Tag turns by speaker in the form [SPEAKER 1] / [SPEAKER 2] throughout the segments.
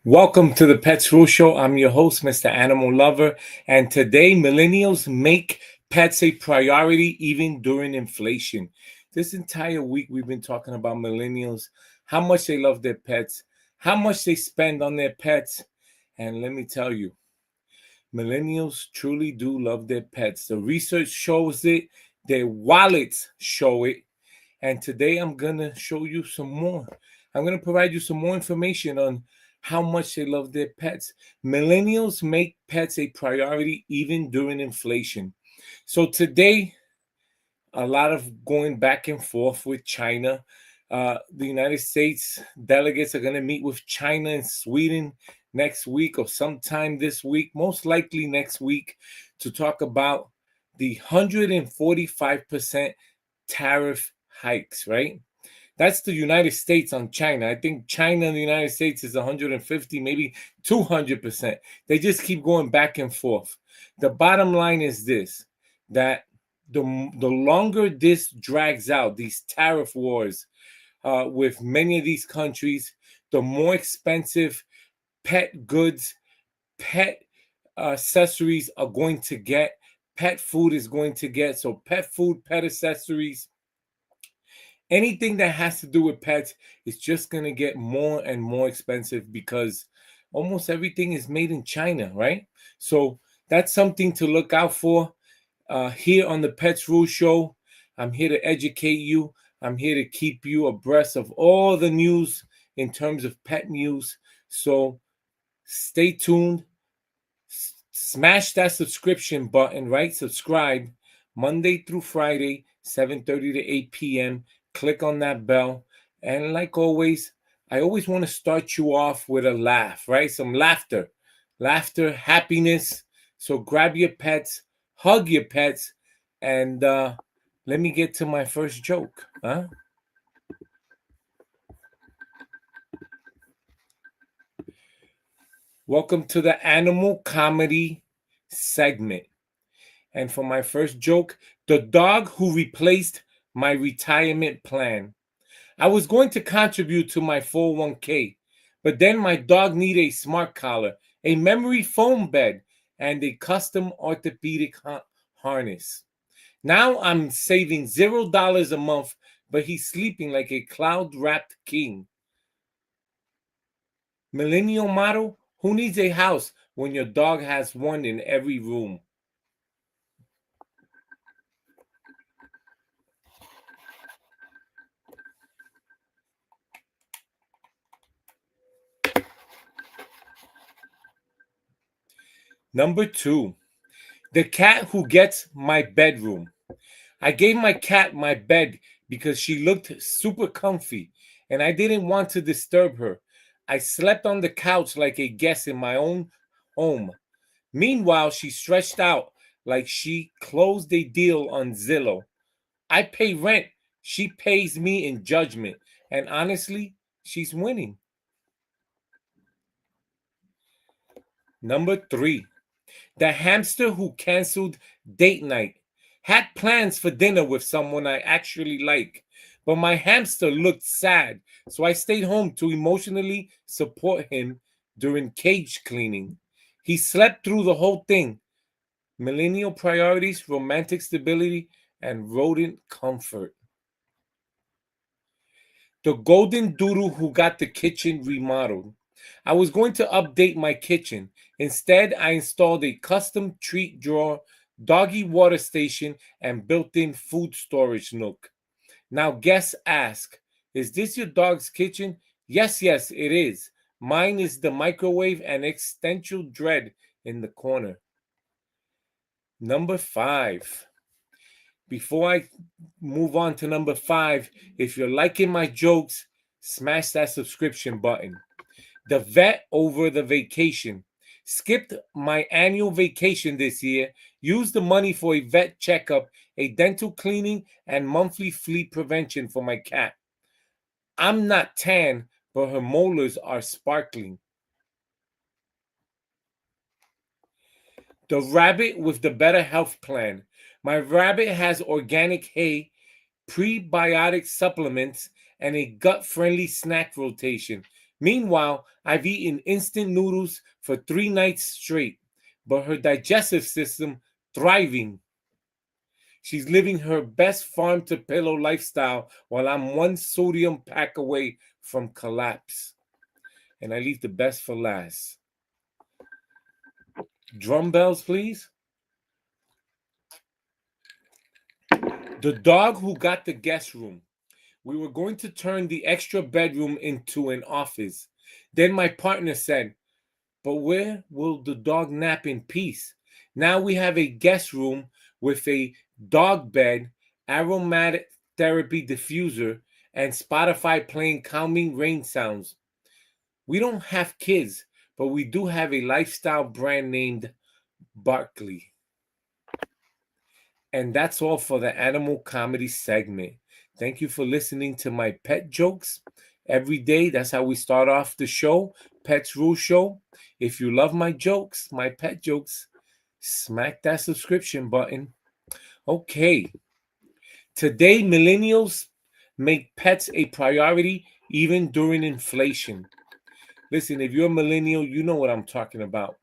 [SPEAKER 1] Welcome to the Pets Rule Show. I'm your host, Mr. Animal Lover, and today millennials make pets a priority even during inflation. This entire week we've been talking about millennials, how much they love their pets, how much they spend on their pets, and let me tell you, millennials truly do love their pets. The research shows it, their wallets show it, and today I'm going to show you some more. I'm going to provide you some more information on how much they love their pets. Millennials make pets a priority even during inflation. So today, a lot of going back and forth with China. The United States delegates are going to meet with China and Sweden next week or sometime this week, most likely next week, to talk about the 145% tariff hikes, right? That's the United States on China. I think China and the United States is 150, maybe 200%. They just keep going back and forth. The bottom line is this, that the longer this drags out, these tariff wars with many of these countries, the more expensive pet goods, pet accessories are going to get, pet food is going to get. So pet food, pet accessories, anything that has to do with pets is just going to get more and more expensive because almost everything is made in China, right? So that's something to look out for. Here on the Pets Rule Show, I'm here to educate you. I'm here to keep you abreast of all the news in terms of pet news. So stay tuned. Smash that subscription button, right? Subscribe Monday through Friday, 7:30 to 8 p.m. Click on that bell. And like always, I always want to start you off with a laugh, right? Some laughter, happiness. So grab your pets, hug your pets, and let me get to my first joke. Welcome to the animal comedy segment. And for my first joke, the dog who replaced my retirement plan. I was going to contribute to my 401k, but then my dog needed a smart collar, a memory foam bed, and a custom orthopedic harness. Now I'm saving $0 a month, but he's sleeping like a cloud wrapped king. Millennial motto: who needs a house when your dog has one in every room? Number two, the cat who gets my bedroom. I gave my cat my bed because she looked super comfy and I didn't want to disturb her. I slept on the couch like a guest in my own home. Meanwhile, she stretched out like she closed a deal on Zillow. I pay rent, she pays me in judgment, and honestly, she's winning. Number three, the hamster who canceled date night. Had plans for dinner with someone I actually like, but my hamster looked sad, so I stayed home to emotionally support him during cage cleaning. He slept through the whole thing. Millennial priorities, romantic stability, and rodent comfort. The golden doodle who got the kitchen remodeled. I was going to update my kitchen. Instead, I installed a custom treat drawer, doggy water station, and built-in food storage nook. Now guests ask, is this your dog's kitchen? Yes, yes, it is. Mine is the microwave and existential dread in the corner. Number five. Before I move on to number five, if you're liking my jokes, smash that subscription button. The vet over the vacation. Skipped my annual vacation this year. Used the money for a vet checkup, a dental cleaning, and monthly flea prevention for my cat. I'm not tan, but her molars are sparkling. The rabbit with the better health plan. My rabbit has organic hay, prebiotic supplements, and a gut friendly snack rotation. Meanwhile, I've eaten instant noodles for 3 nights straight, but her digestive system thriving. She's living her best farm to pillow lifestyle while I'm one sodium pack away from collapse. And I leave the best for last. Drum bells, please. The dog who got the guest room. We were going to turn the extra bedroom into an office. Then my partner said, "But where will the dog nap in peace?" Now we have a guest room with a dog bed, aromatic therapy diffuser, and Spotify playing calming rain sounds. We don't have kids, but we do have a lifestyle brand named Barkley. And that's all for the animal comedy segment. Thank you for listening to my pet jokes every day. That's how we start off the show, Pets Rule Show. If you love my jokes, my pet jokes, smack that subscription button. Okay. Today, millennials make pets a priority even during inflation. Listen, if you're a millennial, you know what I'm talking about,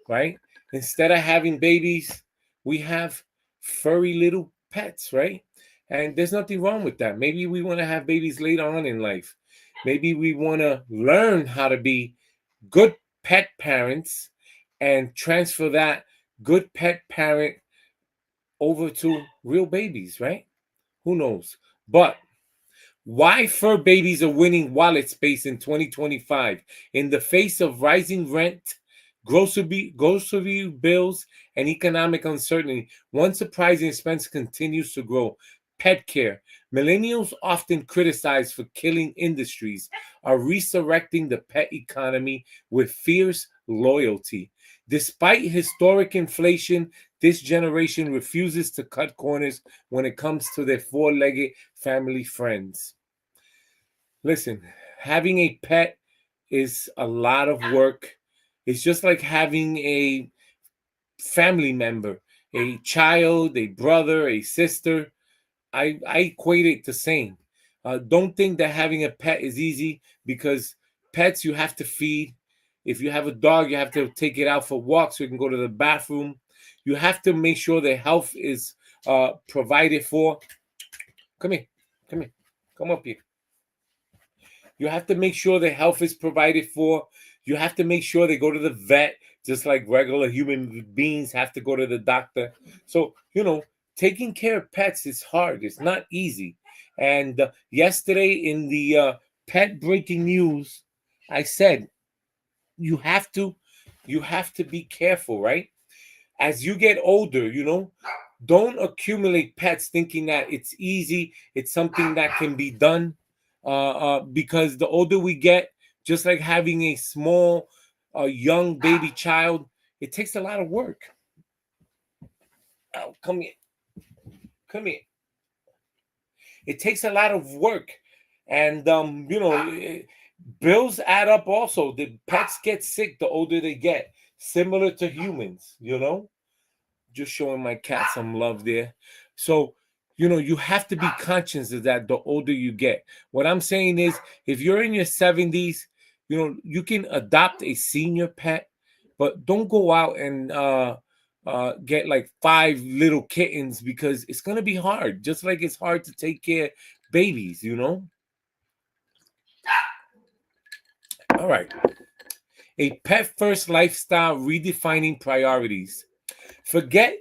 [SPEAKER 1] right? Instead of having babies, we have furry little pets, right? And there's nothing wrong with that. Maybe we want to have babies later on in life. Maybe we want to learn how to be good pet parents and transfer that good pet parent over to real babies, right? Who knows? But why fur babies are winning wallet space in 2025 in the face of rising rent, grocery bills, and economic uncertainty. One surprising expense continues to grow: pet care. Millennials, often criticized for killing industries, are resurrecting the pet economy with fierce loyalty. Despite historic inflation, this generation refuses to cut corners when it comes to their four-legged family friends. Listen, having a pet is a lot of work. It's just like having a family member, a child, a brother, a sister. I equate it the same. Don't think that having a pet is easy, because pets you have to feed. If you have a dog, you have to take it out for walks so you can go to the bathroom. You have to make sure their health is provided for. Come here. Come here. Come up here. You have to make sure their health is provided for. You have to make sure they go to the vet, just like regular human beings have to go to the doctor. So, taking care of pets is hard. It's not easy. And yesterday in the pet breaking news, I said you have to be careful, right? As you get older, don't accumulate pets thinking that it's easy, it's something that can be done. Because the older we get, just like having a small, young baby child, it takes a lot of work. Oh, come here. Come here. It takes a lot of work. And, bills add up also. The pets get sick the older they get, similar to humans. Just showing my cat some love there. So, you have to be conscious of that the older you get. What I'm saying is, if you're in your 70s, you can adopt a senior pet, but don't go out and get like 5 little kittens, because it's going to be hard, just like it's hard to take care of babies. All right. A pet first lifestyle redefining priorities. Forget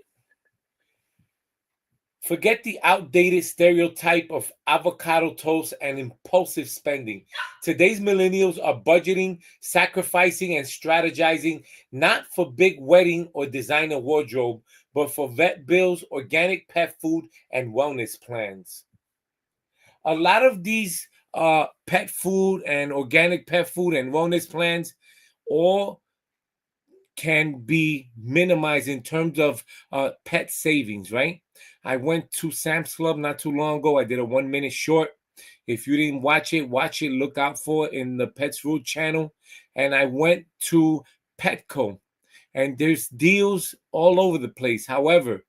[SPEAKER 1] the outdated stereotype of avocado toast and impulsive spending. Today's millennials are budgeting, sacrificing, and strategizing, not for big wedding or designer wardrobe, but for vet bills, organic pet food, and wellness plans. A lot of these pet food and organic pet food and wellness plans all can be minimized in terms of pet savings, right? I went to Sam's Club not too long ago. I did a 1 minute short. If you didn't watch it, look out for it in the Pets Rule channel. And I went to Petco, and there's deals all over the place. However,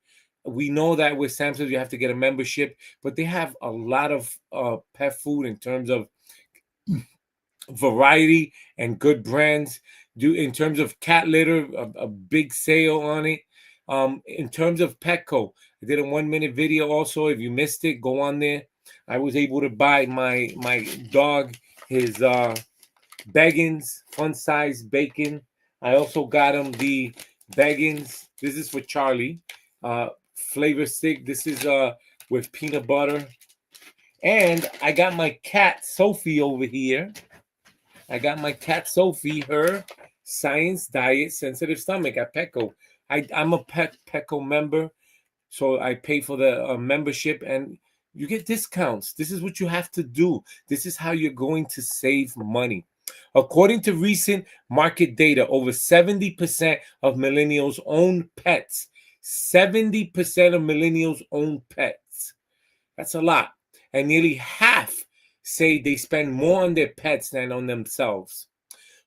[SPEAKER 1] we know that with Sam's Club, you have to get a membership, but they have a lot of pet food in terms of variety and good brands. Do in terms of cat litter, a big sale on it. In terms of Petco, I did a 1 minute video also. If you missed it, go on there. I was able to buy my dog his Beggins fun size bacon. I also got him the Beggins. This is for Charlie. Flavor stick. This is with peanut butter. And I got my cat Sophie over here. I got my cat Sophie, her Science Diet Sensitive Stomach at Petco. I'm a Petco member, so I pay for the membership and you get discounts. This is what you have to do. This is how you're going to save money. According to recent market data, over 70% of millennials own pets. 70% of millennials own pets. That's a lot. And nearly half say they spend more on their pets than on themselves.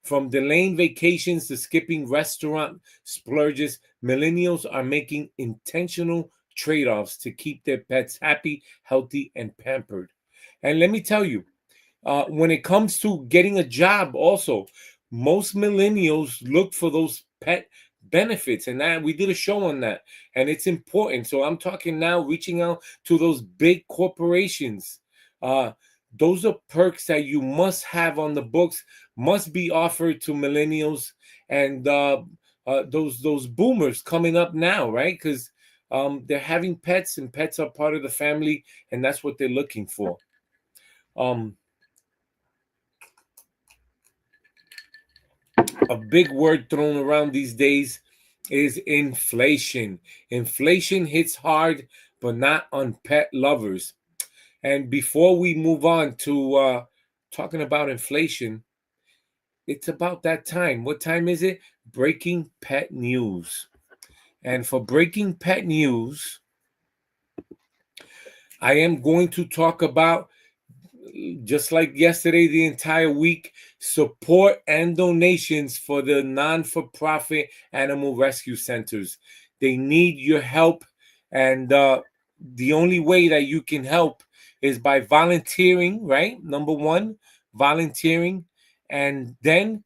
[SPEAKER 1] From delaying vacations to skipping restaurant splurges, millennials are making intentional trade-offs to keep their pets happy, healthy, and pampered. And let me tell you, when it comes to getting a job, also, most millennials look for those pet benefits, and that we did a show on that, and it's important. So I'm talking now, reaching out to those big corporations. Those are perks that you must have on the books, must be offered to millennials and those boomers coming up now, right? Because they're having pets, and pets are part of the family, and that's what they're looking for. A big word thrown around these days is inflation. Inflation hits hard, but not on pet lovers. And before we move on to talking about inflation, it's about that time. What time is it? Breaking pet news. And for breaking pet news, I am going to talk about, just like yesterday, the entire week, support and donations for the non-for-profit animal rescue centers. They need your help, and the only way that you can help is by volunteering, right? Number one, volunteering, and then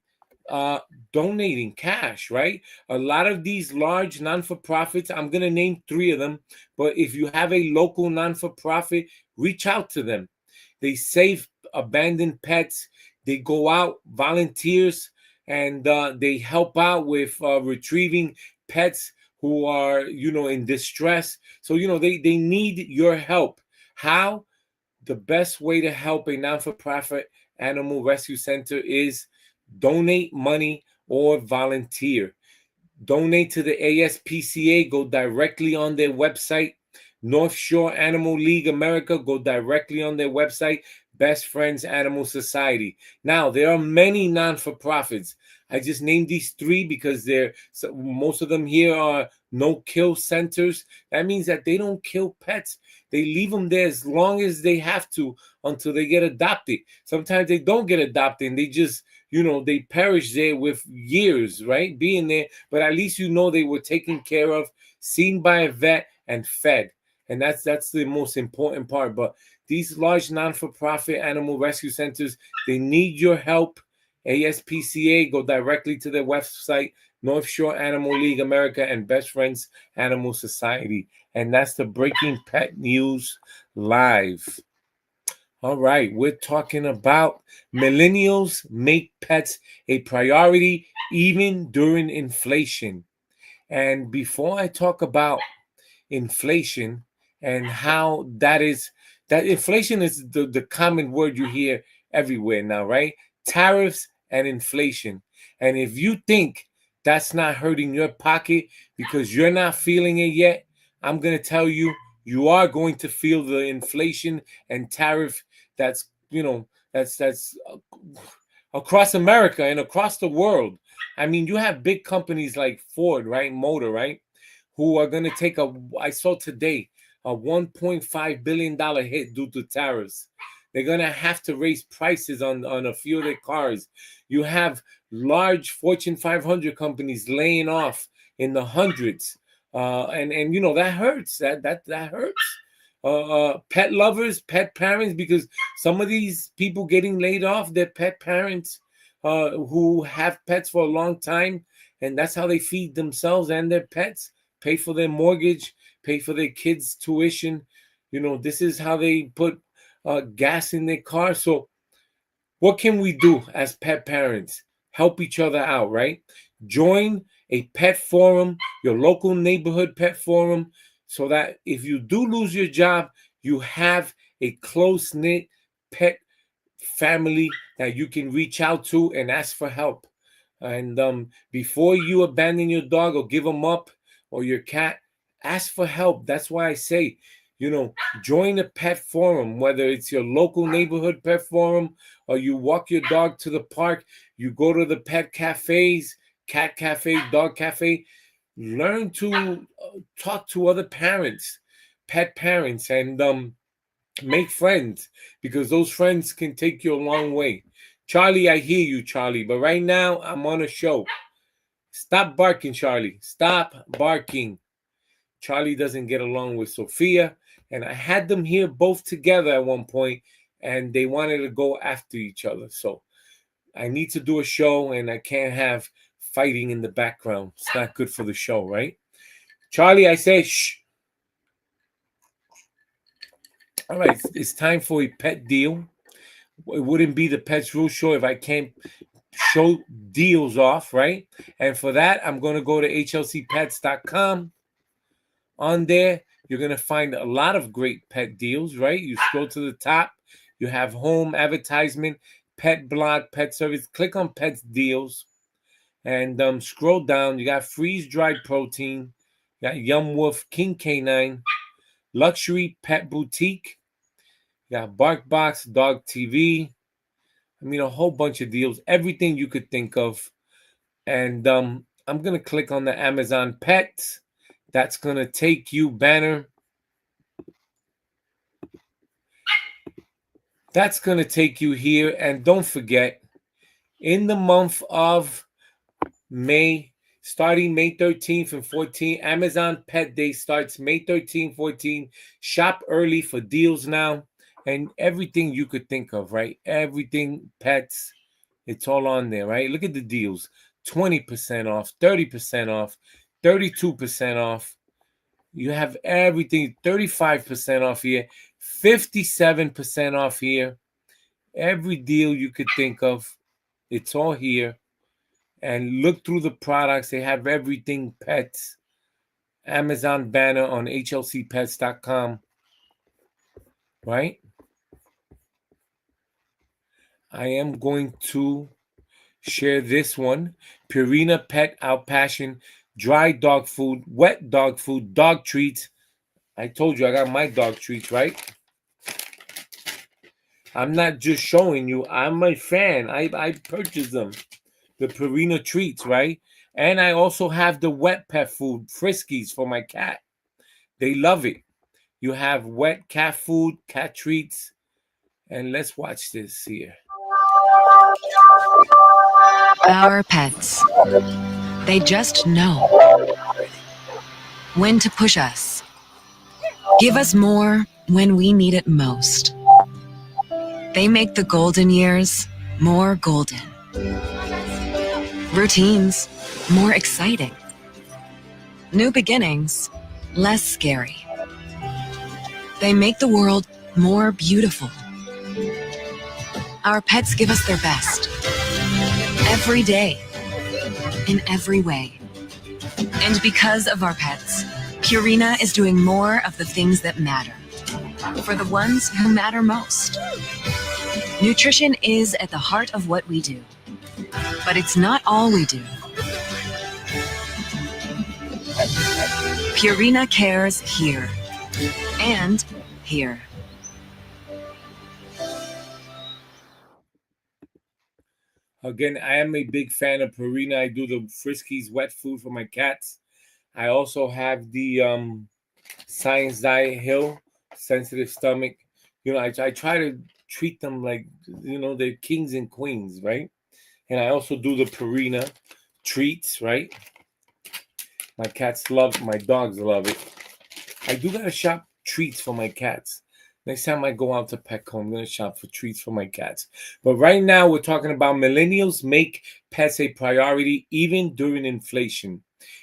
[SPEAKER 1] donating cash, right? A lot of these large non-for-profits, I'm going to name 3 of them, but if you have a local non-for-profit, reach out to them. They save abandoned pets. They go out, volunteers, and they help out with retrieving pets who are, in distress. So, they need your help. How? The best way to help a non-for-profit animal rescue center is donate money or volunteer. Donate to the ASPCA. Go directly on their website. North Shore Animal League America. Go directly on their website. Best Friends Animal Society. Now, there are many non-for-profits. I just named these 3 because most of them here are no-kill centers. That means that they don't kill pets. They leave them there as long as they have to until they get adopted. Sometimes they don't get adopted and they just, they perish there with years, right? Being there, but at least they were taken care of, seen by a vet, and fed. And that's the most important part. But these large non-for-profit animal rescue centers, they need your help. ASPCA, go directly to their website, North Shore Animal League America and Best Friends Animal Society. And that's the Breaking Pet News Live. All right, we're talking about millennials make pets a priority even during inflation. And before I talk about inflation and how that inflation is the common word you hear everywhere now, right? Tariffs and inflation. And if you think that's not hurting your pocket because you're not feeling it yet, I'm going to tell you, you are going to feel the inflation and tariff that's, that's across America and across the world. I mean, you have big companies like Ford, right? Motor, right? Who are going to take I saw today, a $1.5 billion hit due to tariffs. They're going to have to raise prices on a few of their cars. You have large Fortune 500 companies laying off in the hundreds. And that hurts. That hurts. pet lovers, pet parents, because some of these people getting laid off, they're pet parents who have pets for a long time, and that's how they feed themselves and their pets, pay for their mortgage, pay for their kids' tuition. This is how they put gas in their car. So what can we do as pet parents? Help each other out, right? Join a pet forum, your local neighborhood pet forum, so that if you do lose your job, you have a close-knit pet family that you can reach out to and ask for help. And before you abandon your dog or give them up, or your cat, ask for help. That's why I say, join a pet forum, whether it's your local neighborhood pet forum, or you walk your dog to the park, you go to the pet cafes, cat cafe, dog cafe. Learn to talk to other parents, pet parents, and make friends, because those friends can take you a long way. Charlie, I hear you, Charlie, but right now I'm on a show. Stop barking, Charlie. Stop barking. Charlie doesn't get along with Sophia, and I had them here both together at one point, and they wanted to go after each other. So I need to do a show, and I can't have fighting in the background. It's not good for the show, right? Charlie, I say shh. All right, it's time for a pet deal. It wouldn't be the Pets Rule Show if I can't show deals off, right? And for that, I'm going to go to hlcpets.com. On there, you're going to find a lot of great pet deals, right? You scroll to the top, you have home advertisement, pet blog, pet service. Click on pets deals and scroll down. You got freeze-dried protein, you got Yum Wolf, King Canine, luxury pet boutique, you got Bark Box, Dog TV. I mean, a whole bunch of deals, everything you could think of. And I'm going to click on the Amazon Pets. That's going to take you, banner. That's going to take you here. And don't forget, in the month of May, starting May 13th and 14th, Amazon Pet Day starts May 13th, 14th. Shop early for deals now. And everything you could think of, right? Everything pets, it's all on there, right? Look at the deals. 20% off, 30% off, 32% off. You have everything, 35% off here, 57% off here. Every deal you could think of, it's all here. And look through the products. They have everything pets. Amazon banner on hlcpets.com, right? I am going to share this one. Purina Pet Out Passion, dry dog food, wet dog food, dog treats. I told you I got my dog treats, right? I'm not just showing you. I'm a fan. I purchased them. The Purina treats, right? And I also have the wet pet food, Friskies, for my cat. They love it. You have wet cat food, cat treats. And let's watch this here.
[SPEAKER 2] Our pets. They just know when to push us. Give us more when we need it most. They make the golden years more golden. Routines more exciting. New beginnings less scary. They make the world more beautiful. Our pets give us their best. Every day. In every way. And because of our pets, Purina is doing more of the things that matter. For the ones who matter most. Nutrition is at the heart of what we do. But it's not all we do. Purina cares here. And here.
[SPEAKER 1] Again, I am a big fan of Purina. I do the Friskies wet food for my cats. I also have the Science Diet Hill, sensitive stomach. I try to treat them like, they're kings and queens, right? And I also do the Purina treats, right? My cats love, my dogs love it. I do gotta shop treats for my cats. Next time I go out to Petco, I'm going to shop for treats for my cats. But right now, we're talking about millennials make pets a priority even during inflation.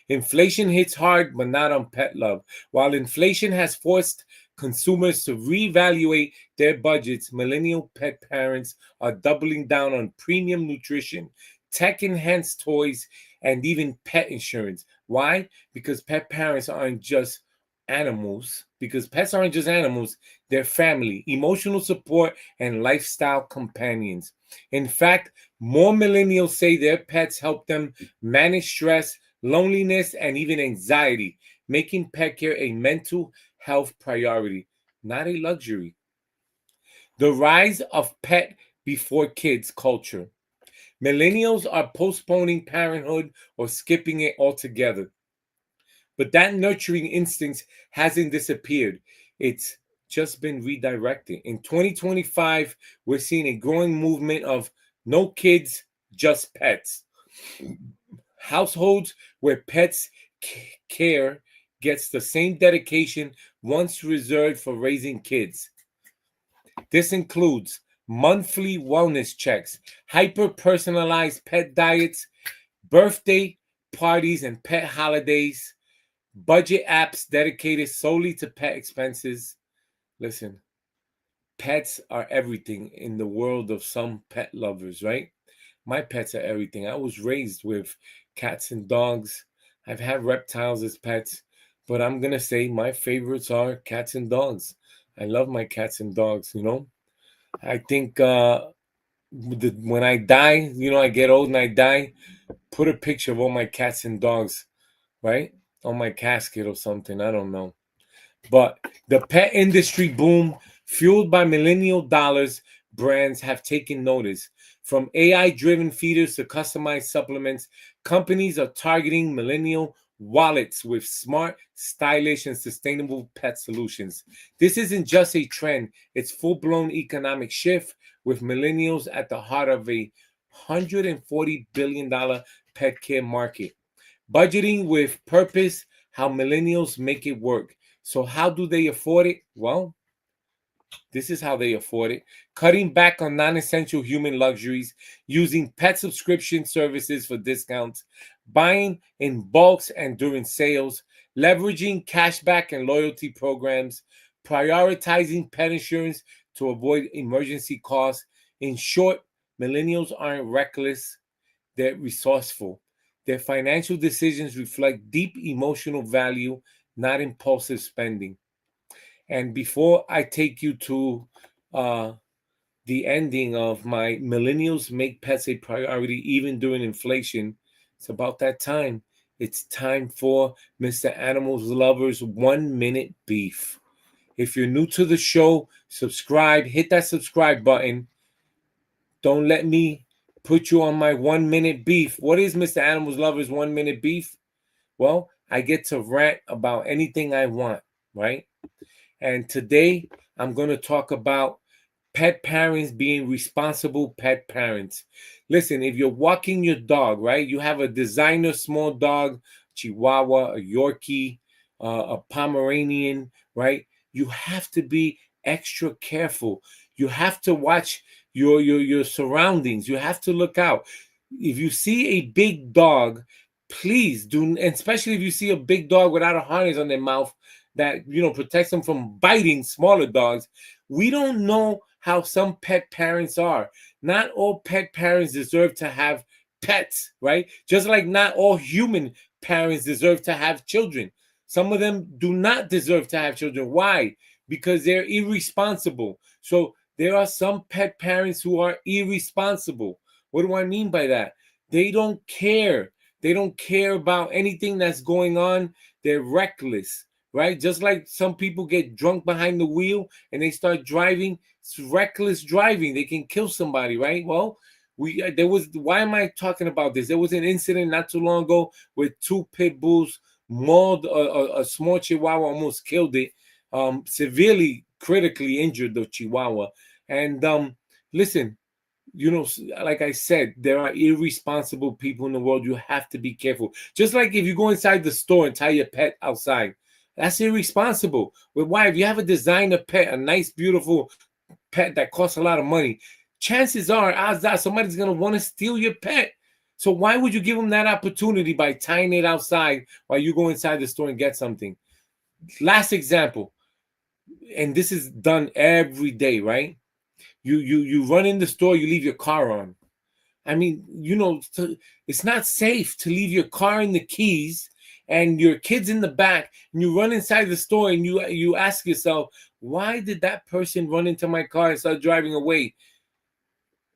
[SPEAKER 1] Inflation hits hard, but not on pet love. While inflation has forced consumers to reevaluate their budgets, millennial pet parents are doubling down on premium nutrition, tech enhanced toys, and even pet insurance. Why? Because pet parents aren't just animals, because pets aren't just animals, they're family, emotional support, and lifestyle companions. In fact, more millennials say their pets help them manage stress, loneliness, and even anxiety, making pet care a mental health priority, not a luxury. The rise of pet before kids culture. Millennials are postponing parenthood or skipping it altogether. But that nurturing instinct hasn't disappeared. It's just been redirected. In 2025, we're seeing a growing movement of no kids, just pets. Households where pets care gets the same dedication once reserved for raising kids. This includes monthly wellness checks, hyper personalized pet diets, birthday parties and pet holidays, budget apps dedicated solely to pet expenses. Listen, pets are everything in the world of some pet lovers, right? My pets are everything. I was raised with cats and dogs. I've had reptiles as pets, but I'm going to say my favorites are cats and dogs. I love my cats and dogs, you know? I think when I die, you know, I get old and I die, put a picture of all my cats and dogs, right? On my casket or something. I don't know. But the pet industry boom, fueled by millennial dollars, brands have taken notice. From AI driven feeders to customized supplements, companies are targeting millennial wallets with smart, stylish, and sustainable pet solutions. This isn't just a trend, it's full blown economic shift with millennials at the heart of a $140 billion pet care market. Budgeting with purpose, how millennials make it work. So, how do they afford it? Well, this is how they afford it. Cutting back on non essential human luxuries, using pet subscription services for discounts, buying in bulks and during sales, leveraging cashback and loyalty programs, prioritizing pet insurance to avoid emergency costs. In short, millennials aren't reckless, they're resourceful. Their financial decisions reflect deep emotional value, not impulsive spending. And before I take you to uh, the ending of my millennials make pets a priority even during inflation, it's about that time. It's time for Mr. Animals Lovers 1 Minute Beef. If you're new to the show, subscribe, hit that subscribe button. Don't let me put you on my 1 minute beef. What is Mr. Animals Lovers 1 minute beef? Well, I get to rant about anything I want, right? And today I'm going to talk about pet parents being responsible pet parents. Listen, if you're walking your dog, right, you have a designer small dog, Chihuahua, a Yorkie, a Pomeranian, right? You have to be extra careful. You have to watch your surroundings. You have to look out. If you see a big dog, please do, and especially if you see a big dog without a harness on their mouth that protects them from biting smaller dogs. We don't know how some pet parents are. Not all pet parents deserve to have pets, right? Just like not all human parents deserve to have children. Some of them do not deserve to have children. Why? Because they're irresponsible. So there are some pet parents who are irresponsible. What do I mean by that? They don't care. They don't care about anything that's going on. They're reckless, right? Just like some people get drunk behind the wheel and they start driving. It's reckless driving. They can kill somebody, right? Well, why am I talking about this? There was an incident not too long ago where two pit bulls mauled a small Chihuahua, almost killed it, severely critically injured the Chihuahua. And listen, like I said, there are irresponsible people in the world. You have to be careful. Just like if you go inside the store and tie your pet outside, That's irresponsible. But why? If you have a designer pet, a nice, beautiful pet that costs a lot of money, chances are, odds are, somebody's going to want to steal your pet. So why would you give them that opportunity by tying it outside while you go inside the store and get something? Last example, and this is done every day, right? You run in the store, you leave your car on. I mean, it's not safe to leave your car and the keys and your kids in the back, and you run inside the store and you ask yourself, why did that person run into my car and start driving away?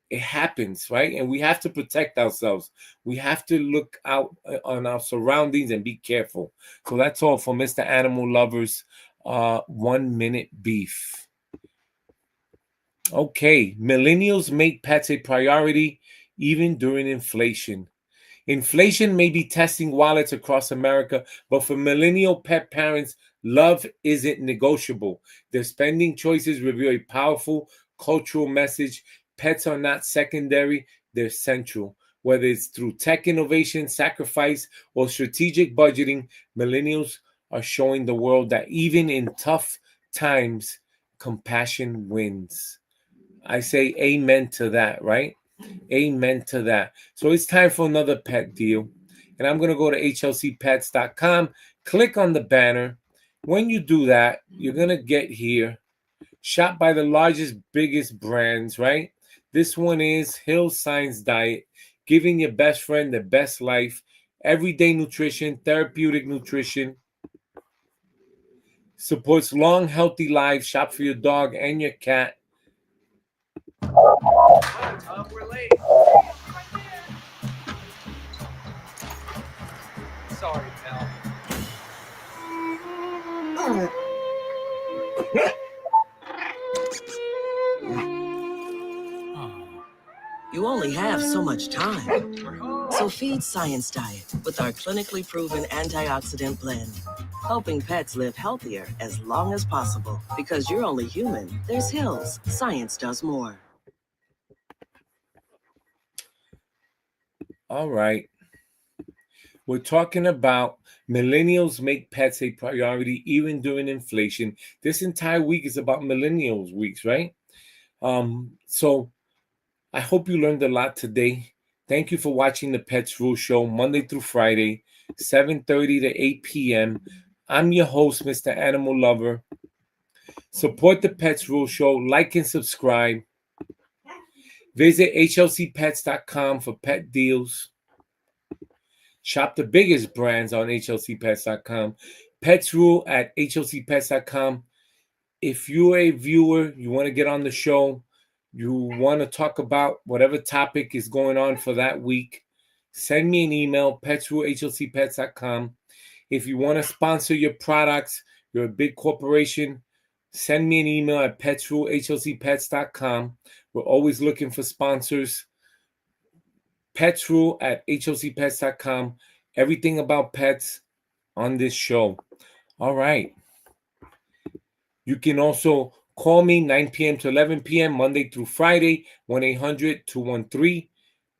[SPEAKER 1] It happens, right? And we have to protect ourselves. We have to look out on our surroundings and be careful. So that's all for Mr. Animal Lovers 1 minute beef. Okay, millennials make pets a priority even during inflation. Inflation may be testing wallets across America, but for millennial pet parents, love isn't negotiable. Their spending choices reveal a powerful cultural message. Pets are not secondary, they're central. Whether it's through tech innovation, sacrifice, or strategic budgeting, millennials are showing the world that even in tough times, compassion wins. I say amen to that, right? Amen to that. So it's time for another pet deal. And I'm going to go to hlcpets.com, click on the banner. When you do that, you're going to get here. Shop by the largest, biggest brands, right? This one is Hill Science Diet, giving your best friend the best life. Everyday nutrition, therapeutic nutrition. Supports long, healthy lives. Shop for your dog and your cat.
[SPEAKER 3] We're late. Sorry, pal.
[SPEAKER 4] You only have so much time. So feed Science Diet with our clinically proven antioxidant blend, helping pets live healthier as long as possible. Because you're only human, there's Hills. Science does more.
[SPEAKER 1] All right. We're talking about millennials make pets a priority even during inflation. This entire week is about millennials weeks, right? So I hope you learned a lot today. Thank you for watching the Pets Rule Show Monday through Friday, 7:30 to 8 p.m. I'm your host, Mr. Animal Lover. Support the Pets Rule Show, like and subscribe. Visit hlcpets.com for pet deals. Shop the biggest brands on hlcpets.com. Pets Rule at hlcpets.com. If you're a viewer, you want to get on the show, you want to talk about whatever topic is going on for that week, send me an email, petsrule@hlcpets.com. If you want to sponsor your products, you're a big corporation, send me an email at petsrule@hlcpets.com. We're always looking for sponsors. petsrule@hlcpets.com. Everything about pets on this show. All right. You can also call me 9 p.m. to 11 p.m. Monday through Friday, 1-800-213.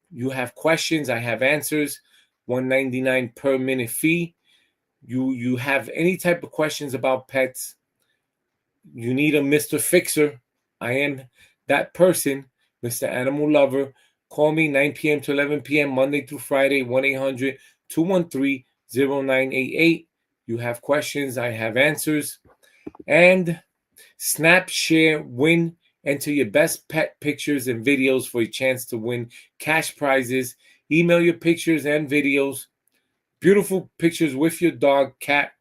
[SPEAKER 1] You have questions, I have answers. $1.99 per minute fee. You have any type of questions about pets. You need a Mr. Fixer. I am that person, Mr. Animal Lover. Call me 9 p.m. to 11 p.m. Monday through Friday, 1-800-213-0988. You have questions, I have answers. And snap, share, win, enter your best pet pictures and videos for a chance to win cash prizes. Email your pictures and videos. Beautiful pictures with your dog, cat,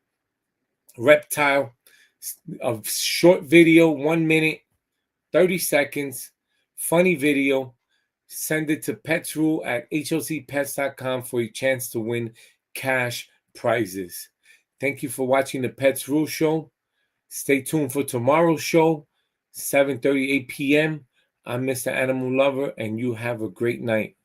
[SPEAKER 1] reptile. A short video, 1 minute, 30 seconds. Funny video. Send it to petsrule@hlcpets.com for a chance to win cash prizes. Thank you for watching the Pets Rule Show. Stay tuned for tomorrow's show, 7:38 p.m. I'm Mr. Animal Lover, and you have a great night.